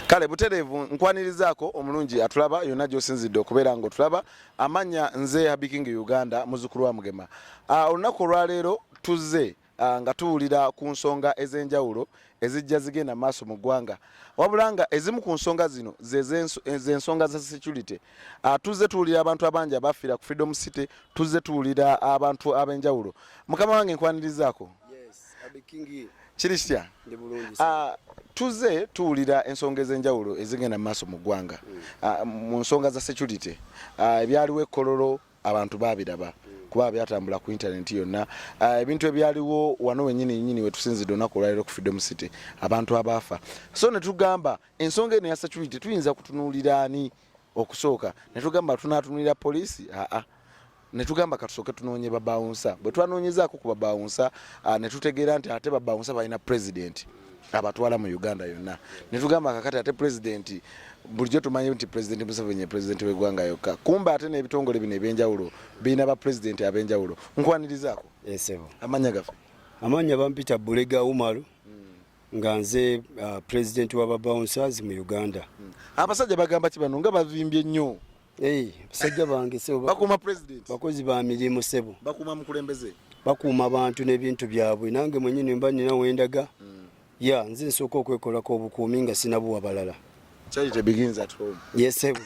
Kale buterevu nkwanirizaako omulungi atulaba yonna gy'osinzidde okubeera ng'otulaba amanya nze Habiking Uganda muzukulu wa Mugema. Olunaku olwaleero tuzze nga tuwulira ku nsonga ez'enjawulo ezijja zigenda maaso mu ggwanga, wabula nga ezimu ku nsonga zino z'ensonga za security. Tuzze tuwulira abantu abangi abafiira ku Fredom City, tuzze tuwulira abantu ab'enjawulo. Mukama wange nkwanirizaako. Kiri kitya? Tuzze tuwulira ensonga ez'enjawulo ezigenda maaso mu ggwanga mu nsonga za security. Ebyaliwo ekkololo abantu baabiraba kuba byatambula ku internet yonna. Ebintu ebyaliwo wano wennyini we tusinzidde olunaku olwaleero ku Fredom City, abantu abaafa. So ne tugamba ensonga eno ya security tuyinza kutunuulira ani okusooka? Ne tugamba tunaatunulira poliisi? Ne tugamba katusooke tunoonye babawunsa. Bwe twanonyezaako ku babawunsa ne tutegeera nti ate babawunsa balina president abatwala mu Uganda yonna. Ne tugamba kakati ate president bulijjo tumanyi nti president Museveni president w'eggwanga yokka, kumba ate n'ebitongole bino ebyenjawulo birina ba president ab'enjawulo. Nkwanirizaako? Esebo. Amanya gafe? Amanya bampita Bulega Umar nga nze president wa babawunsas mu Uganda. Abasajja bagamba ki bano nga bavimbye nnyo? Basajja bange sebo. Bakuma president. Bakozi ba mirimu sebo. Bakuma mukulembeze. Bakuma abantu n'ebintu byabwe. Nange mwennyini mba nina wendaga. Ya nze nsooka okwekolako obukuumi nga sinabuwa balala. Charity begins at home. Yes sebo.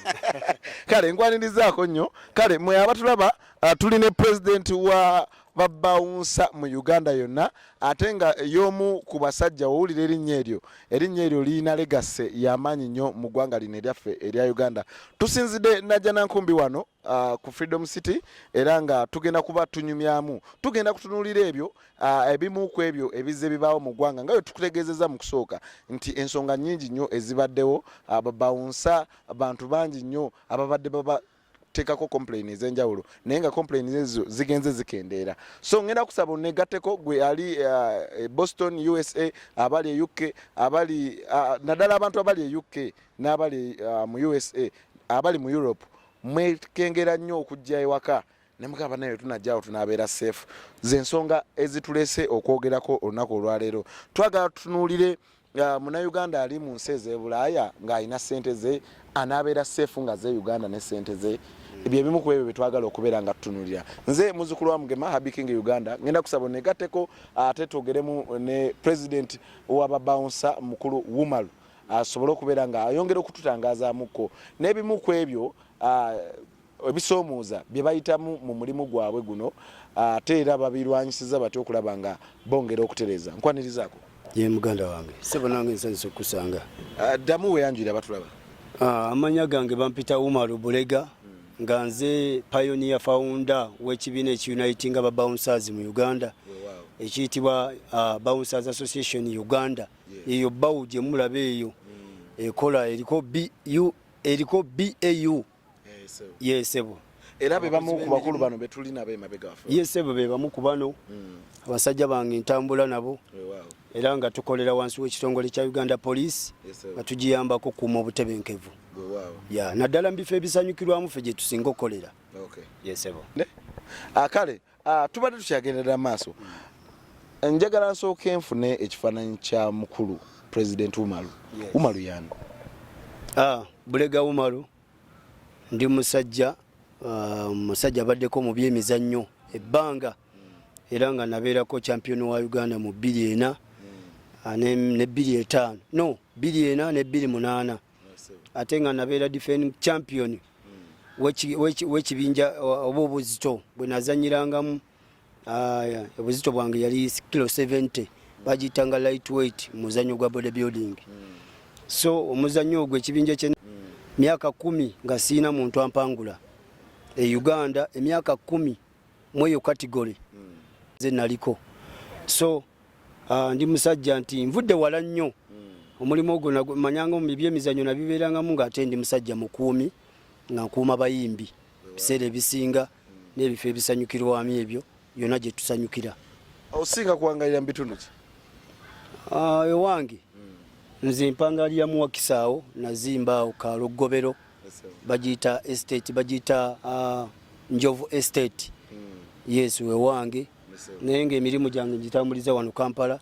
Kale nkwanirizaako nnyo. Kale mwe abatulaba tuli ne president wa babawunsa mu Uganda yonna, ate nga y'omu ku basajja wowulira erinnya eryo liyina legase y'amaanyi nnyo mu ggwanga lino eryaffe erya Uganda. Tusinzidde najja nankumbi wano ku Fredom City, era nga tugenda kuba tunyumyamu, tugenda kutunuulira ebyo ebimu ku ebyo ebizze bibaawo mu ggwanga nga bwe tukutegeezezza mu kusooka nti ensonga nnyingi nnyo ezibaddewo, babawunsa abantu bangi nnyo ababadde tekako complain ez'enjawulo, naye nga complain ezo zigenze zikendeera. So ngenda kusaba onegatteko gwe ali Boston USA, abali e UK, abali naddala abantu abali e UK n'abali mu USA, abali mu Europe, mwekengera nnyo okujja ewaka ne mugamba naye tunajjaawo tunaabeera safe. Z'ensonga ezitulese okwogerako olunaku olwaleero. Twagala tutunuulire Munnayuganda ali mu nsi ez'Ebulaaya ng'alina ssente ze, anaabeera safe nga ze Uganda ne ssente ze. Ebyo ebimu ku ebyo bye twagala okubeera nga tutunuulira. Nze muzukulu wa Mugema, Habiking Uganda, ngenda kusaba onegatteko ate twogeremu ne president w'ababawunsa mukulu Umar asobole okubeera nga ayongera okututangazaamuko n'ebimu ku ebyo ebisoomooza bye bayitamu mu mulimu gwabwe guno, ate era babirwanyisiza batya okulaba nga bongera okutereeza. Nkwanirizaako? Ye muganda wange sebo nange nsanyusa okusanga. Ddamu weeyanjulira abatulaba. Amanya gange bampita Umar Bulega nga nze pioneer founder w'ekibiina ekiunitinga babawunsas mu Uganda ekiyitibwa Bawunsers Association Uganda. Eyo bawu gye mulaba eyo ekola eriko BAU. Yesebo. Era be bamu ku bakulu bano betulina ab'emabega waffe. Yesebo be bamu ku bano abasajja bange ntambula nabo. Era nga tukolera wansi w'ekitongole kya Uganda Police nga tugiyambako kuuma obutebenkevu. Ya naddala mu bifo ebisanyukirwamu ffe gye tusinga okukolera. Yesebo. Kale tubadde tukyagenderera maaso. Njagala nsooke nfune ekifaananyi kya mukulu President Umar. Umar y'ani? Bulega Umar ndi musajja abaddeko mu byemizannyo ebbanga, era nga nabeerako champion wa Uganda mu 2004 ne 2005 no 2004 ne 2008, ate nga nabeera defending champion w'ekibinja oba obuzito bwe nazanyirangamu. Obuzito bwange yali kilo 70, bagiyitanga lightweight muzannyo gwa bodybuilding. So omuzannyo ogwo ekibinja kye myaka 10 nga siina muntu ampangula Uganda, emyaka 10 mweyo category ze naliko. So ndi musajja nti nvudde wala nnyo omulimu ogwo manyanga mu byemizannyo nabibeerangamu ng'ate ndi musajja mukuumi nga nkuuma bayimbi biseera ebisinga n'ebifo ebisanyukirwamu ebyo byonna gye tusanyukira. Osinga kuwangalira mu bitundu ki? Ewange nze mpangaliramu Wakisaawo, nazimbaawo Kalogobero, bagiyita estate, bagiyita Njovu estate. Yes, wewange naye ng'emirimu gyange ngitambuliza wano Kampala,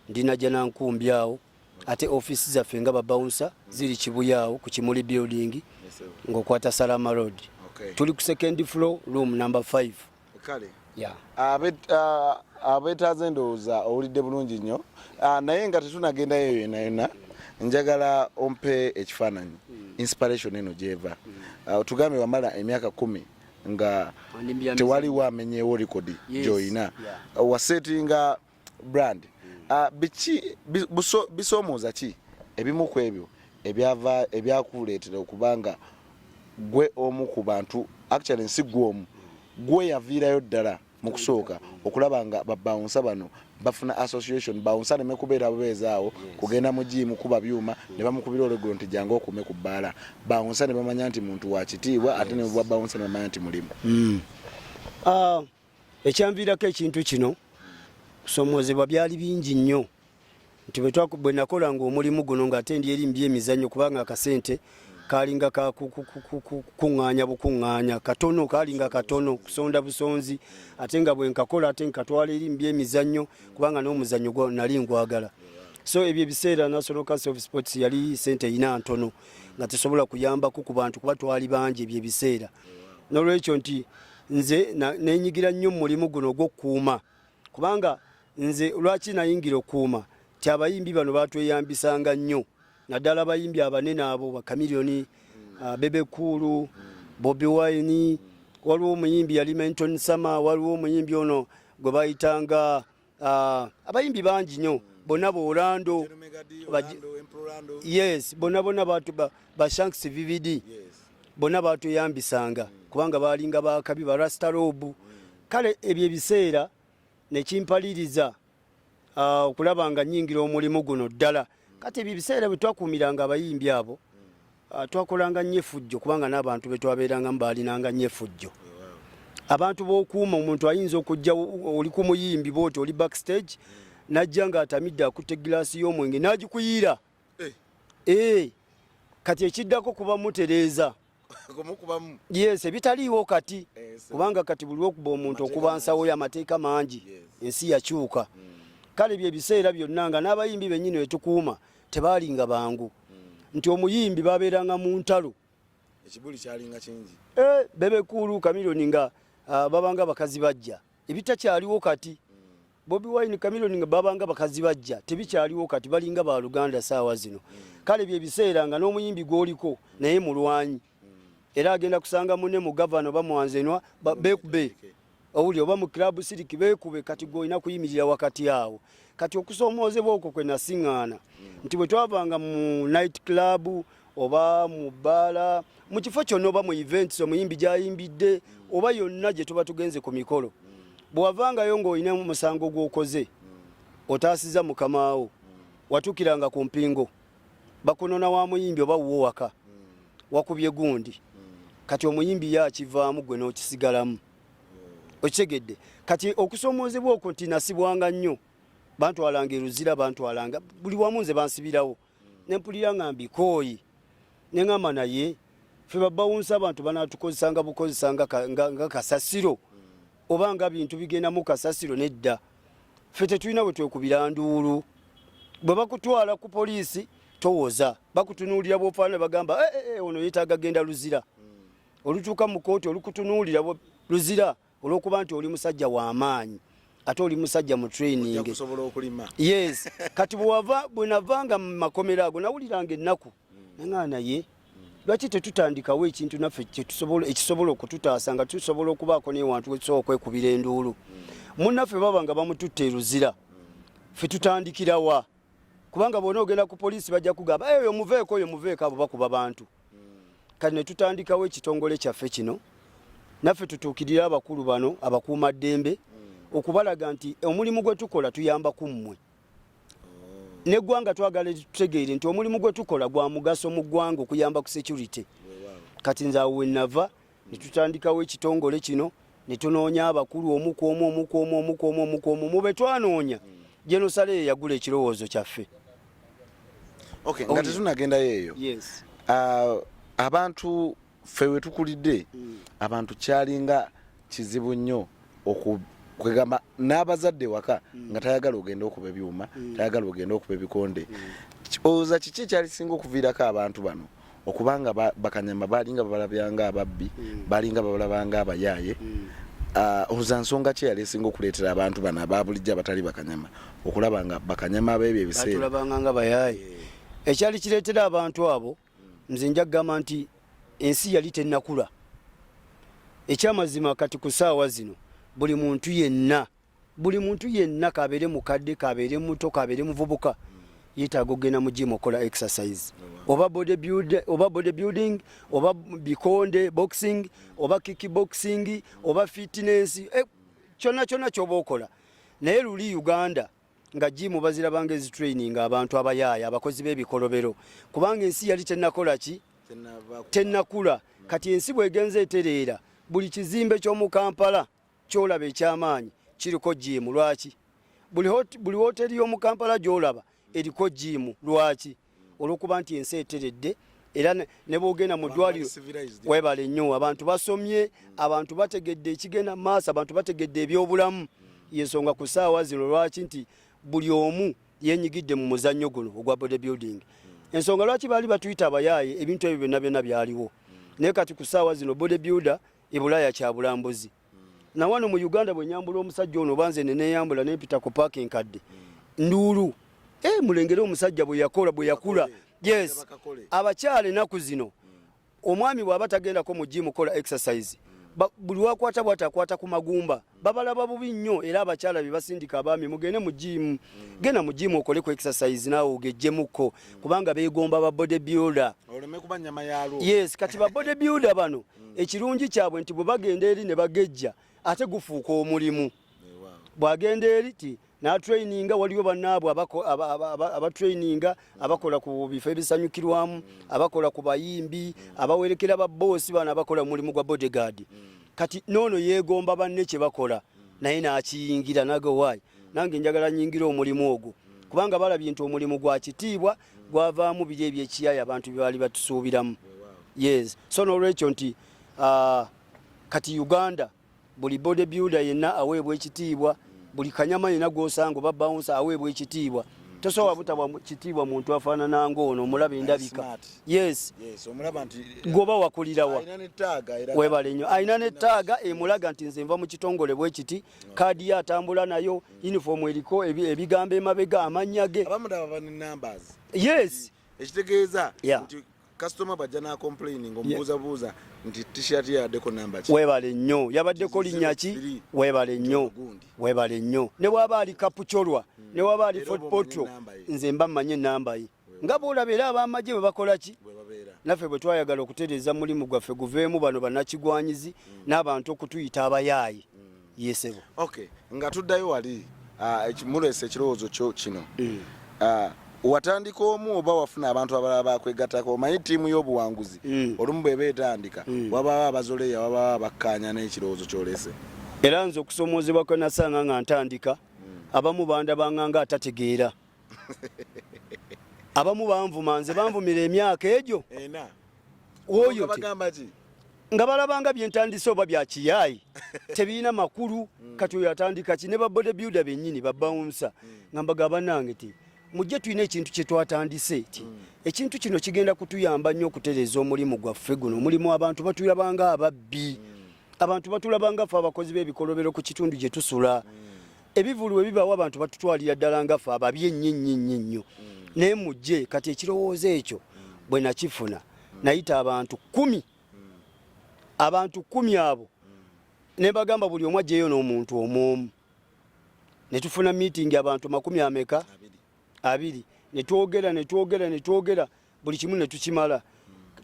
ndinajja nankumbi awo ate office zaffe nga babouncer ziri Kibuyaawo ku Kimuli building ng'okwata Salama Road. Tuli ku second floor room number 5. Kale yeah. Abetaaze ndowooza owulidde bulungi nnyo, naye nga tetunagenda yeyo yonna njagala ompe ekifaananyi inspiration eno gyeva. Tugambe wamala emyaka 10 nga tewaliwo amenyeewo likodi gy'olina, wasetinga brand. Bisoomooza ki ebimu ku ebyo ebyakuleetera okubanga gwe omu ku bantu, actually nsi gwe omu, gwe yaviirayo ddala mu kusooka okulaba nga babawunsa bano bafuna association bawunsa ne kubeera bubeezaawo kugenda mu jimu kuba byuma ne bamukubira olweggulo nti jangu okume ku bbaala, bawunsa ne bamanya nti muntu wa kitiibwa ate ne bawunsa ne bamanya nti mulimu. Ekyamviirako ekintu kino kusoomoozebwa byali bingi nnyo nti bwe nakolanga omulimu guno ng'ate ndi eri by'emizannyo kubanga akasente kalinga kuŋŋaanya bukuŋŋaanya katono, kalinga katono kusonda busonzi, ate nga bwe nkakola ate nkatwala eri by'emizannyo kubanga n'omuzannyo gwo nali ngwagala. So ebyo ebiseera National Council of Sports yali sente ina ntono nga tesobola kuyambako ku bantu kuba twali bangi ebyo ebiseera. N'olwekyo nti nze nenyigira nnyo mulimu guno gw'okukuuma kubanga nze lwaki nayingira okuuma ti abayimbi bano batweyambisanga nnyo naddala abayimbi abanene abo Bakamiliyoni, Bebe Kulu, Bobi Wine, waliwo omuyimbi yali Menton Sama, waliwo omuyimbi ono gwe bayitanga abayimbi bangi nnyo bonna Orlando, yes, bonna Bashanks VVD bonna batweyambisanga kubanga balinga bakabi ba Rastarobu. Kale ebyo ebiseera nekimpaliriza okulaba nga nnyingira omulimu guno ddala. Kati ebyo ebiseera bwe twakuumiranga abayimbi abo twakolanga nnyo effujjo kubanga n'abantu be twabeerangamu baalinanga nnyo effujjo. Abantu b'okuuma omuntu ayinza okujja oli ku muyimbi bwoti oli backstage najja ng'atamidde akutte giraasi y'omwenge n'agikuyiira. Kati ekiddako kuba mutereeza. Yes, ebitaliiwo kati kubanga kati buli okuba omuntu okuba nsawo y'amateeka mangi ensi yakyuka. Kale bye biseera byonna nga n'abayimbi bennyini wetukuuma tebaalinga bangu nti omuyimbi babeeranga mu ntalo ekibuli kyalinga kingi. Bebe Kulu, Kamiliyoni nga babanga bakazi bajja ebitakyaliwo kati. Bobi Wine, Kamiliyoni nga babanga bakazi bajja tebikyaliwo kati balinga ba Luganda saawa zino. Kale bye biseera nga n'omuyimbi gw'oliko naye mulwanyi era agenda kusanga munne mu gavana bamwanzenwa bekube owuli oba mu club siriki bekube kati goyina kuyimirira wakati awo. Kati okusoomoozebwa okwo kwe nasiŋŋaana nti bwe twavanga mu night club oba mu bbaala mu kifo kyonna oba mu events omuyimbi gy'ayimbidde oba yonna gye tuba tugenze ku mikolo bwe wavangayo ng'olina omusango gw'okoze otaasiza mukamaawo watukiranga ku mpingo bakunona wa muyimbi oba wuwo waka wakubye gundi kati omuyimbi yakivaamu gwe n'okisigalamu. Okitegedde kati okusoomoozebwa okwo nti nasibwanga nnyo bantwalanga eruzira bantwalanga buli wamu nze bansibirawo nempulira nga mbikooyi neŋŋamba naye ffe babawunsa abantu banaatukozesanga bukozesanga nga kasasiro oba nga bintu bigenda mu kasasiro nedda. Ffe tetulina bwe twekubira nduulu. Bwe bakutwala ku poliisi towoza bakutunuulira bw'ofaana bagamba ono yeetaaga genda luzira. Olutuuka mu kooti olukutunuulira luzira olw'okuba nti oli musajja w'amaanyi ate oli musajja mu training. Yes. Kati bwe navanga mu makomera ago nawuliranga ennaku naŋŋaa naye lwaki tetutandikawo ekintu naffe ekisobola okututaasa nga tusobola okubaako newantu wetusobola okwekubira enduulu. Munnaffe baba nga bamututte eruzira ffe tutandikirawa kubanga bwona ogenda ku poliisi bajja kugamba oyo muveeko abo bakuba bantu. Kati ne tutandikawo ekitongole kyaffe kino naffe tutuukirira abakulu bano abakuuma ddembe okubalaga nti omulimu gwe tukola tuyamba ku mmwe n'eggwanga twagala tutegeere nti omulimu gwe tukola gwa mugaso mu ggwanga okuyamba ku security. Kati nze awo we nava ne tutandikawo ekitongole kino ne tunoonya abakulu omu mu be twanoonya Jenosale yagula ekirowoozo kyaffe. Nga tetunagendayo eyo. Yes. Abantu ffe we tukulidde abantu kyalinga kizibu nnyo kwegamba n'abazadde waka nga tayagala ogenda okuba ebyuma tayagala ogenda okuba ebikonde. oza kiki kyalisinga okuviirako abantu bano okubanga bakanyama balinga babalabyanga ababbi balinga babalabanga abayaaye oza nsonga ki yali esinga okuleetera abantu bano ababulijjo abatali bakanyama okulaba nga bakanyama ab'ebyo ebiseera batulabanga nga bayaaye ekyali kireetera abantu abo nze nja kugamba nti ensi yali tennakula ekyamazima kati ku ssaawa zino buli muntu yenna kabeere mukadde kabeere muto kabeere muvubuka yeetaaga okugenda mu gym okola exercise oba bodybuilding oba bikonde boxing oba kickboxing oba fitness kyonna kyoba okola naye luli Uganda nga gym bazirabanga ezitraining abantu abayaaya abakozi b'ebikolobero kubanga ensi yali tennakola ki tennakula kati ensi bwegenze etereera buli kizimbe ky'omu Kampala kyolaba ekyamaanyi kiriko gym lwaki buli hoteri y'omu Kampala gyolaba eriko gym lwaki olwokuba nti ensi eteredde era ne boogenda mu ddwaliro webale nnyo abantu basomye abantu bategedde ekigenda mu maaso abantu bategedde ebyobulamu yensonga ku ssaawa zino lwaki nti buli omu yenyigidde mu muzannyo guno ogwa bodybuilding ensonga lwaki baali batuyita abayaaye ebintu ebyo byonna byaliwo naye kati ku ssaawa zino bodybuilder ebulaya kya bulambuzi na wano mu Uganda bwe nyambula omusajja ono banze neneyambula nempita ku parking kadde nduulu mulengere omusajja bwe yakula yes abakyala ennaku zino omwami bw'aba tagendako mu gym kola exercise buli wakwata bwatakwata ku magumba babalaba bubi nnyo era abakyala be basindika abaami mugende mu gym genda mu gym okole ku exercise naawe ogejjemuko kubanga beegomba ba bodybuilder oleme kuba nnyama yaalwo yes kati ba bodybuilder bano ekirungi kyabwe nti bwe bagenda eri ne bagejja ate gufuuka omulimu bw'agenda eri ti n'atraininga waliwo bannaabwe abatraininga abakola ku bifo ebisanyukirwamu abakola ku bayimbi abawerekera babboosi bano abakola mulimu gwa bodyguard kati noono yeegomba banne kye bakola naye n'akiyingira nagowaayi nange njagala nyingira omulimu ogwo kubanga balabye nti omulimu gwa kitiibwa gwavaamu biri ebyekiyaayi abantu bye baali batusuubiramu yes so n'olwekyo nti kati Uganda buli bodybuilder yenna aweebwa ekitiibwa buli kanyama yenna gw'osanga oba bouncer aweebwa ekitiibwa tosobola butaba kitiibwa muntu afaanana ng'ono omulaba endabika yes omulaba nti goba wakulirawa webale nnyo alina n'ettaaga emulaga nti nze nva mu kitongole bwe kiti kaadi ye atambula nayo uniform eriko ebigambo emabega amannya ge yes ekitegeeza nti customer bajja na complaining omubuuzabuuza nti t-shirt yaddeko namba ki webale nnyo yabaddeko linnya ki webale nnyo ne bw'aba ali kapucholwa ne bw'aba ali Ford Potro nze mba mmanye ennamba ye nga bw'olaba era ab'amagye bwe bakola ki naffe bwe twayagala okutereeza mulimu gwaffe guveemu bano bannakigwanyizi n'abantu okutuyita abayaayi yesebo okay nga tuddayo wali mulese ekirowoozo kyo kino watandika omu oba wafuna abantu abalala bakwegattako omanyi ttiimu y'obuwanguzi olumu bw'eba etandika wabawo abazoleya wabawo abakkaanya n'ekirowoozo kyolese era nze okusomoozebwa kwe nasanga nga ntandika abamu bandabanga nga atategeera abamu banvuma nze banvumira emyaka egyo oyo nga balabanga byentandise oba bya kiyaayi tebirina makulu kati oyo atandika ki ne ba bodybuilder bennyini babawunsa nga mbagamba nange ti mujje tulina ekintu kye twatandise ti ekintu kino kigenda kutuyamba nnyo okutereeza omulimu gwaffe guno omulimu abantu batulabanga ababbi abantu batulabanga ffe abakozi b'ebikolobero ku kitundu gye tusula ebivulu bwe bibawo abantu batutwalira ddala nga ffe ababi ennyo naye mujje kati ekirowoozo ekyo bwe nakifuna nayita abantu 10 abo ne bagamba buli omu ajjeyo n'omuntu omwomu ne tufuna meeting abantu 200 netwogera buli kimu ne tukimala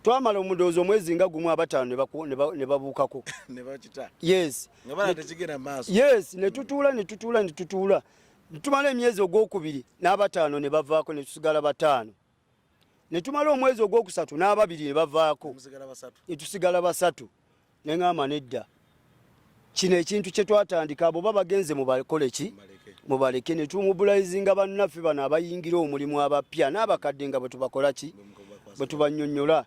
twamala omudoozi omwezi nga gumu 5 ne babuukako yes netutuula netumala emyezi ogwokubiri n'5 ne bavaako ne tusigala 5 netumala omwezi ogwokusatu n'2 ne bavaako ne tusigala 3 neŋŋamba nedda kino ekintu kye twatandika abo babagenze mubakole ki mubaleke ne tumubulayizinga bannaffe bano abayingira omulimu abapya n'abakadde nga bwe tubakola ki bwe tubannyonnyola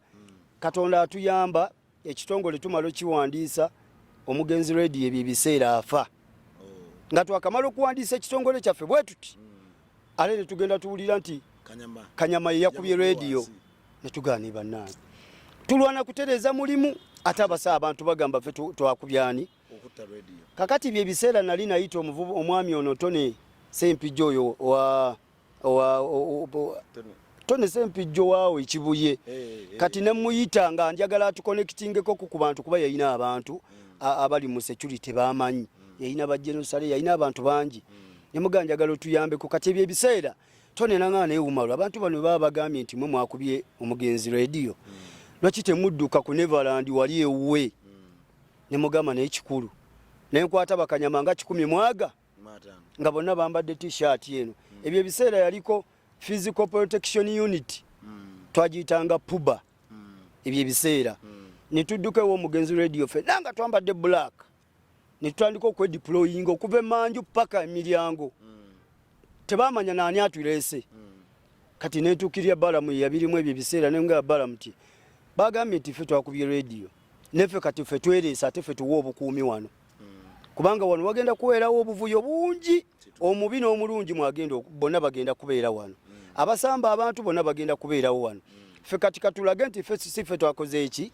katonda atuyamba ekitongole tumala okiwandiisa omugenzi radio ebyo ebiseera afa nga twakamala okuwandiisa ekitongole kyaffe bwe tuti ale ne tugenda tuwulira nti Kanyama yakubye radio netugani bannange tulwana kutereza mulimu ate abasa abantu bagamba fe twakubyani okutta radio kakati bye biseera nali nayita omwami ono Tone Sempijjo oyo Tone Sempijjo waawe Kibuye kati ne muyita nga njagala atuconnectingeko ku bantu kuba yayina abantu abali mu security bamanyi yayina bajenosale yayina abantu bangi nemuganjagala tuyambeko kati bye biseera Tone nangana Umar abantu bano baba bagambye nti mwe mwakubye omugenzi radio lwaki temudduka ku Neverland wali ewuwe nemugamba n'ekikulu nenkwata Bakanyama nga 10 mwaga nga bonna bambadde t-shirt yeno ebyo biseera yaliko physical protection unit twagiyitanga puba ebyo biseera netudduka ewo omugenzi radio fe nanga twambadde black netutandika okwedeployinga okuva emanju paka emiryango tebamanya nani atulese kati netukirya balamu yabirimu ebyo biseera nenga balamu ti bagambye nti fe twakubye radio nefe kati fe tweresa ate fe tuwa obukuumi wano kubanga wano wagenda kubeerawo obuvuyo bungi omubi n'omulungi mwagenda bonna bagenda kubeera wano abasamba abantu bonna bagenda kubeerawo wano fe kati katulage nti fe sife twakoze eki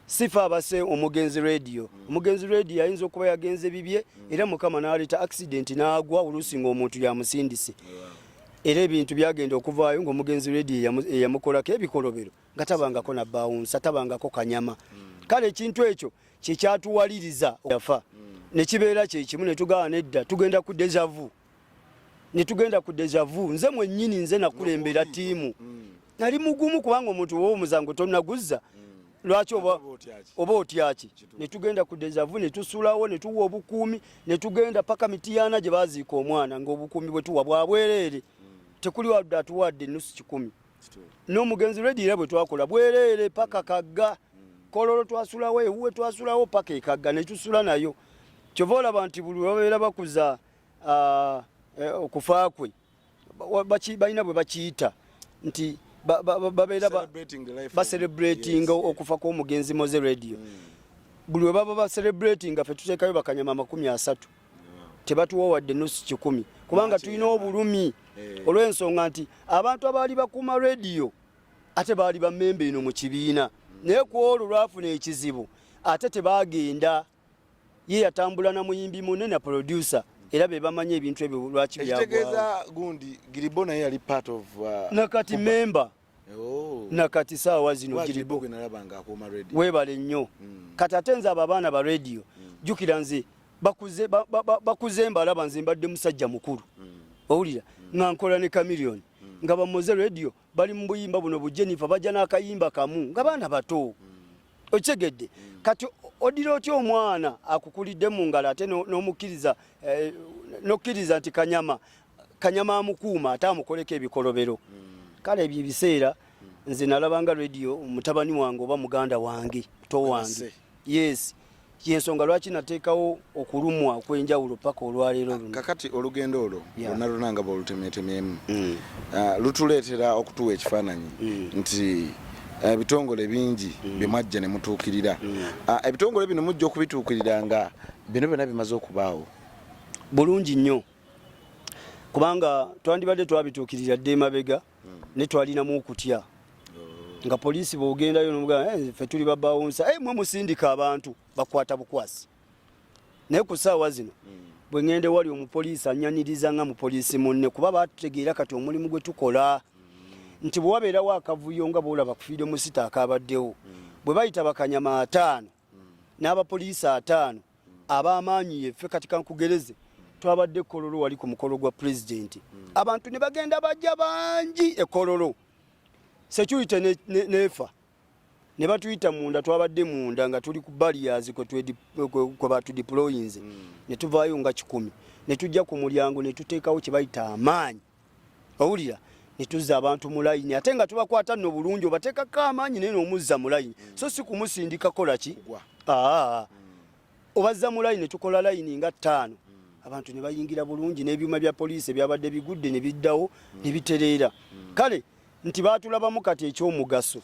sifa abase omugenzi radio omugenzi radio ayinza okuba yagenze bibye era mukama n'aleeta accident n'agwa oluusi ng'omuntu yamusindise era ebintu byagenda okuvaayo ng'omugenzi radio eyamukolako ebikolobero nga tabangako na bounce tabangako Kanyama kale ekintu ekyo kyekyatuwaliriza yafa nekibeera kyekimu netugaba nedda tugenda ku deja vu nze mwennyini nze nakulembera tiimu nali mugumu kubanga omuntu w'omuzango tonaguzza lwaki oba otyaki netugenda ku deja vu netusulawo netuwa obukuumi netugenda paka mitiyana gye baziika omwana ng'obukuumi bwe tuwa bwabwereere tekuli wadde atuwadde nusu 10 n'omugenzi radio bwe twakola bwereere paka Kagga Kololo twasulawo ewuwe twasulawo paka Kagga netusula nayo kyova olaba nti buli babeera bakuza okufa kwe balina bwe bakiyita nti babeera celebrating okufa kw'omugenzi Moze radio buli we baba celebrating fe tuteekayo Bakanyama 30 tebatuwa wadde nusu 10 kubanga tulina obulumi olw'ensonga nti abantu abaali bakuuma radio ate baali bammembe eno mu kibiina naye ku olwo lwafuna ekizibu ate tebagenda ye yatambula na muyimbi munene na producer era be bamanye ebintu ebyo lwaki byagwa ekitegeeza gundi Giribo naye yali part of nakati member nakati saawa zino Giribo gwe nalabanga akuuma radio webale nnyo kati atenza abo abaana ba radio jukira nze bakuze mbalaba nze mbadde musajja mukulu owulira nga nkola ne Chameleon nga bamoze radio bali mu buyimba buno bu Jennifer bajja n'akayimba kamu nga baana bato okyegedde kati odira otyo omwana akukulidde mu ngalo ate n'omukkiriza nokkiriza nti Kanyama amukuuma ate amukoleko ebikolobero kale ebyo ebiseera nze nalabanga radio mutabani wange oba muganda wange to wange yes yensonga lwaki nateekawo okulumwa okwenjawulo paka olwaleero luno kakati olugendo olwo lwonna lunanga bolutemeetemyemu lutuleetera okutuwa ekifaananyi nti ebitongole bingi bye mwajja ne mutuukirira ebitongole bino mujja okubituukirira nga bino byonna bimaze okubaawo bulungi nnyo kubanga twandibadde twabituukirira dde emabega ne twalinamu okutya nga poliisi bw'ogendayo n'omugamba ffe tuli babawunsa mwe musindika abantu bakwata bukwasi naye ku ssaawa zino bwe ŋŋende wali omupoliisi annyaniriza nga mupoliisi munne kuba batutegeera kati omulimu gwe tukola nti bwe wabeerawo akavuyo nga bwolaba ku Fredom sita akabaddewo bwe bayita Bakanyama 5 n'abapoliisi 5 ab'amaanyi yeffe kati kankugereze twabadde Kololo wali ku mukolo gwa pulezidenti abantu ne bagenda bajja bangi Kololo security nefa ne batuyita munda twabadde munda nga tuli ku barriers kwe batudeployinze ne tuvaayo nga 10 ne tujja ku mulyango ne tuteekawo kye bayita amaanyi owulira ne tuzza abantu mu layini ate nga tubakwata nno bulungi obateekako amaanyi naye n'omuzza mu layini so si kumusindika kola ki obazza mu layini ne tukola layini nga 5 abantu ne bayingira bulungi n'ebyuma bya poliisi ebyabadde bigudde ne biddawo ne bitereera kale nti baatulabamu kati ekyomugaso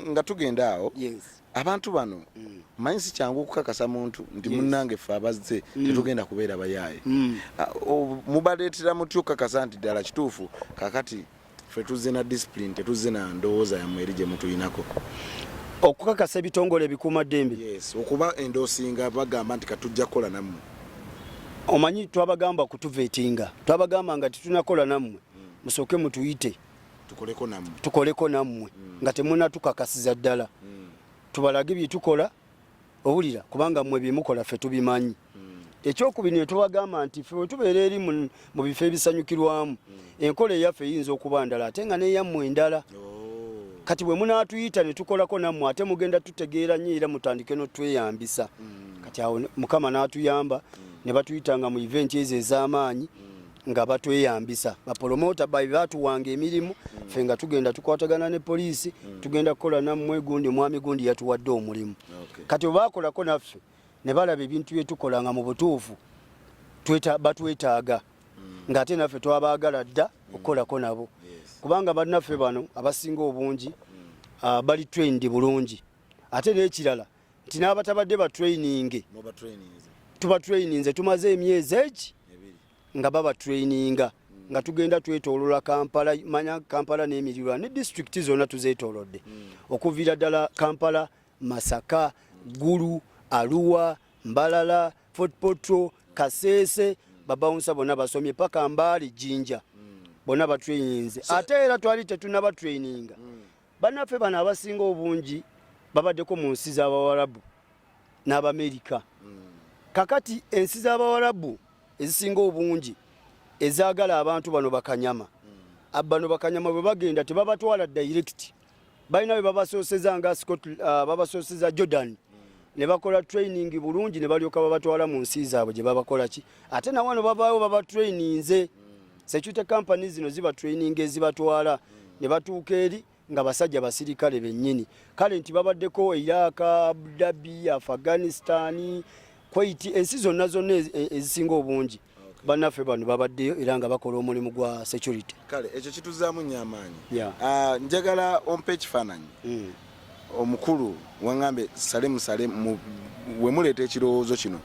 nga tugenda awo yes abantu bano manyi si kyangu okukakasa muntu nti munnange ffe abazze tetugenda kubeera bayaaye mubaleetera mutya okukakasa nti ddala kituufu kakati ffe tuzze na discipline tetuzze na ndowooza yammwe eri gye mutuyinako okukakasa ebitongole ebikuumaddembe yes okuba endoosinga bagamba nti katujja kukola nammwe omanyi twabagamba kutuveetinga twabagamba nga tetunakola nammwe musooke mutuyite tukoleko nammwe nga temunatukakasiza ddala tubalage byetukola owulira kubanga mmwe byemukola ffe tubimanyi ekyokubiri ne tubagamba nti ffe wetubeera eri mu bifo ebisanyukirwamu enkola eyaffe eyinza okuba ndala ate nga neyammwe endala kati bwe munaatuyita ne tukolako nammwe ate mugenda tutegeera nnyo era mutandike n'otweyambisa kati awo mukama n'atuyamba ne batuyitanga mu eventi ezo ez'amaanyi nga batweyambisa bapolomota batuwanga emirimu ffe nga tugenda tukwatagana ne poliisi tugenda kukola nammwe gundi mwami gundi yatuwadde omulimu kati bwe bakolako naffe ne balaba ebintu byetukola nga mu butuufu batwetaaga ng'ate naffe twabaagala dda okukolako nabo kubanga bannaffe bano abasinga obungi bali trained bulungi ate n'ekirala nti n'abatabadde batraininge tubatraininze tumaze emyezi egi nga baba traininga nga tugenda twetoolola Kampala manya Kampala n'emirirwa ne district zonna tuzeetoolodde okuviira ddala Kampala Masaka Gulu Arua Mbalala Fort Portal Kasese babawunsa bonna basomye paka Mbali Jinja bonna batraininze ate era twali tetunaba traininga bannaffe bano abasinga obungi babaddeko mu nsi z'Abawarabu n'Abamerika kakati ensi z'Abawarabu ezisinga obungi ezaagala abantu bano Bakanyama bano Bakanyama bwe bagenda tebabatwala direct balina bwe babasooseza nga babasooseza Jordan ne bakola training bulungi ne balyoka babatwala mu nsi zaabwe gye babakola ki ate na wano babaawo babatraininze security companies zino ziba training ezibatwala ne batuuka eri nga basajja basirikale bennyini kale nti babaddeko Iraq, Abu Dhabi, Afghanistan, Kuwait ensi zonna ezisinga obungi bannaffe bano babaddeyo era nga bakola omulimu gwa security kale ekyo kituzaamu nnyo amaanyi njagala ompe ekifaananyi omukulu waŋŋambe sale we muleeta ekirowoozo kino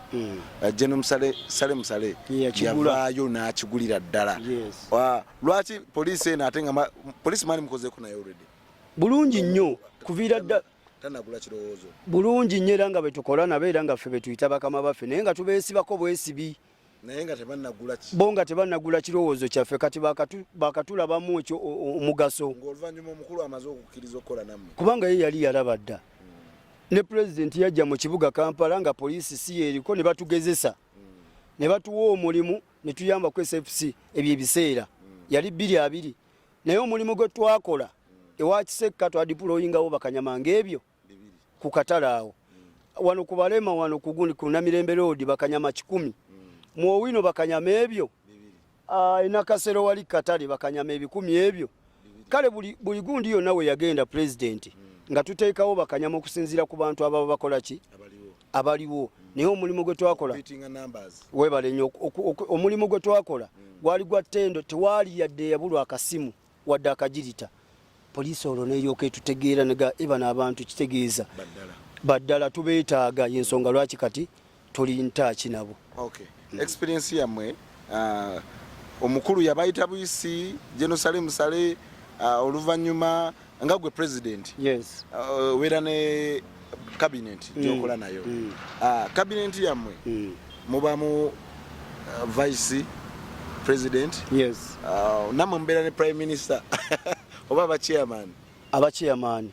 General Musale yavaayo n'akigulira ddala lwaki poliisi eno ate nga poliisi mani mukozeeko naye already bulungi nnyo kuviira dda tanagula kirowoozo bulungi nnyo era nga bwe tukola nabo era nga ffe be tuyita bakama baffe naye nga tubeesibako bwesibi naye nga tebannagula bo nga tebannagula kirowoozo kyaffe kati bakatulabamu ekyo omugaso ng'oluvannyuma omukulu amaze okukkiriza okukola nammwe kubanga ye yali yalaba dda ne pulezidenti yajja mu kibuga Kampala nga poliisi si yeriko ne batugezesa ne batuwa omulimu ne tuyamba ku SFC ebyo ebiseera yali 2 naye omulimu gwe twakola ewa Kisekka twadipulooyingawo Bakanyama ng'ebyo ku katale awo wano ku Balema wano ku Namirembe Road Bakanyama 10 mu Owino Bakanyama ebyo enakasero wali katale Bakanyama 10 ebyo kale buli gundi yonna we yagenda pulezidenti nga tuteekawo Bakanyama okusinziira ku bantu ababa bakola ki abaliwo naye omulimu gwe twakola webale nnyo omulimu gwe twakola gwali gwa ttendo tewaali yadde yabulwa akasimu wadde akagirita poliisi olwo neryoka etutegeera nega ebana abantu kitegeeza baddala tubeetaaga yensonga lwaki kati tuli ntaaki nabo experience yammwe omukulu yabayita buyisi General Musale oluvannyuma nga gwe president wera ne cabinet gyokola nayo cabinet yammwe mubamu vice president namwe mbeera ne prime minister oba abachairman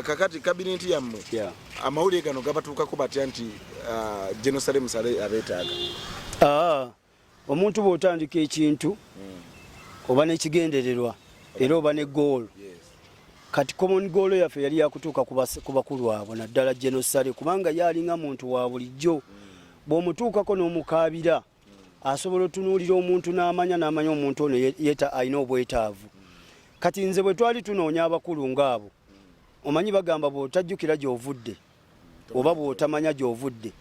kakati cabinet yammwe amawulire gano gabatuukako batya nti General Musale abeetaaga omuntu bw'otandika ekintu oba n'ekigendererwa era oba ne goal kati common goal yaffe yali yakutuuka ku bakulu abo naddala General Musale kubanga yalinga muntu wa bulijjo bw'omutuukako n'omukaabira asobola otunuulira omuntu n'amanya omuntu ono alina obwetaavu kati nze bwe twali tunoonya abakulu ng'abo omanyi bagamba bw'otajjukira gy'ovudde oba bw'otamanya gy'ovudde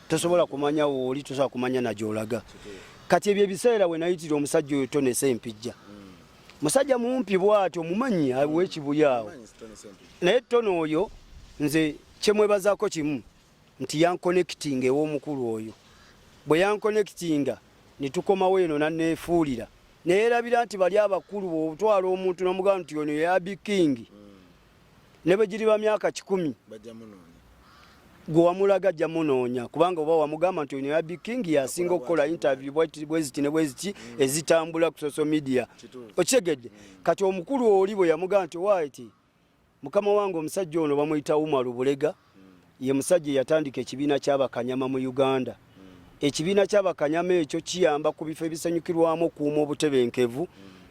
tosobola kumanya wooli tosobola kumanya na gy'olaga kati ebyo ebiseera we nayitira omusajja oyo tonesa empijja musajja mumpi bwatyo mumanyi w'ekibuyawo naye Tono oyo nze kyemwebazaako kimu nti yankonekitinga ew'omukulu oyo bwe yankonekitinga ne tukomawo eno nanneefuulira neerabira nti bali abakulu bw'otwala omuntu n'omugamba nti ono yabi king ne bwe giri ba myaka 10 gwe wamulaga ajja munoonya kubanga oba wamugamba nti ono yabi king yasinga okukola interview bweziti ne bweziti ezitambula ku social media okitegedde kati omukulu oli bwe yamugamba nti waiti mukama wange omusajja ono bamuyita Umar Bulega ye musajja yatandika ekibiina ky'Abakanyama mu Uganda. Ekibiina ky'Abakanyama ekyo kiyamba ku bifo ebisanyukirwamu okuuma obutebenkevu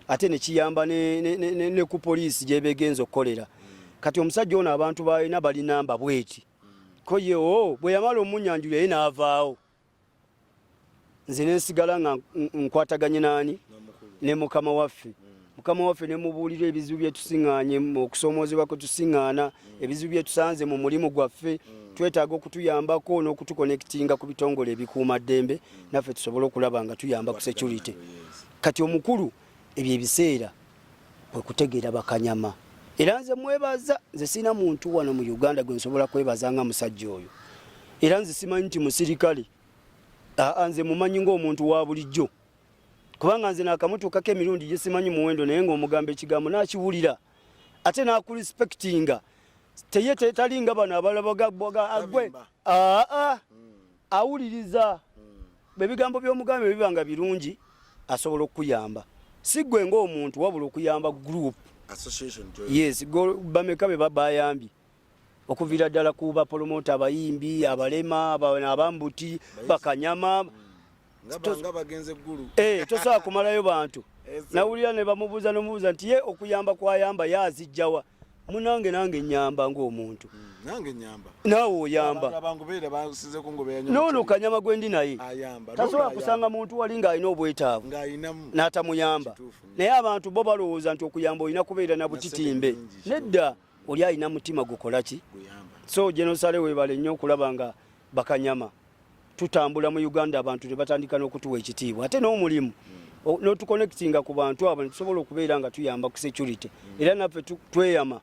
ate ne kiyamba ne ku poliisi gye begenza okukolera. Kati omusajja ono abantu balina bali namba bweti ko yewo bwe yamala omunyanjula ye n'avaawo nze nensigala nga nkwataganye nani ne mukama waffe ne mubuulira ebizibu bye tusiŋŋaanye okusomoozebwa kwe tusiŋŋaana ebizibu bye tusanze mu mulimu gwaffe twetaaga okutuyambako n'okutukonekitinga ku bitongole ebikuuma ddembe naffe tusobole okulaba nga tuyamba ku security. Kati omukulu ebyo ebiseera kwe kutegeera Bakanyama era nze mwebaza nze sina muntu wano mu Uganda gwe nsobola kwebaza nga musajja oyo era nze simanyi nti musirikale nze mumanyi ng'omuntu wa bulijjo kubanga nze nakamutuuka emirundi gye simanyi muwendo naye ng'omugamba ekigambo n'akiwulira ate n'akurespectinga teye talinga bano abalabaga agwe awuliriza bebigambo by'omugambe bibanga birungi asobola okuyamba si gwe ng'omuntu wabula okuyamba group association yes bameka be babayambi okuvira ddala kuba promota abayimbi abalema abambuti Bakanyama nga bagenze ggulu tosobola kumalayo bantu nawulira ne bamubuuza nomubuuza nti ye okuyamba kwayamba yazijjawa munange nange nyamba ng'omuntu nange nyamba naawe oyamba abangoberera basize kungoberera nono Kanyama gwendi naye tasobola kusanga muntu wali ng'alina obwetaavu n'atamuyamba naye abantu bo balowooza nti okuyamba olina kubeera na butitimbe nedda oli alina mutima gukola ki so jenosale webale nnyo okulaba nga Bakanyama tutambula mu Uganda abantu ne batandika n'okutuwa ekitiibwa ate n'omulimu n'otukonekitinga ku bantu abo ne tusobola okubeera nga tuyamba ku security era naffe tweyama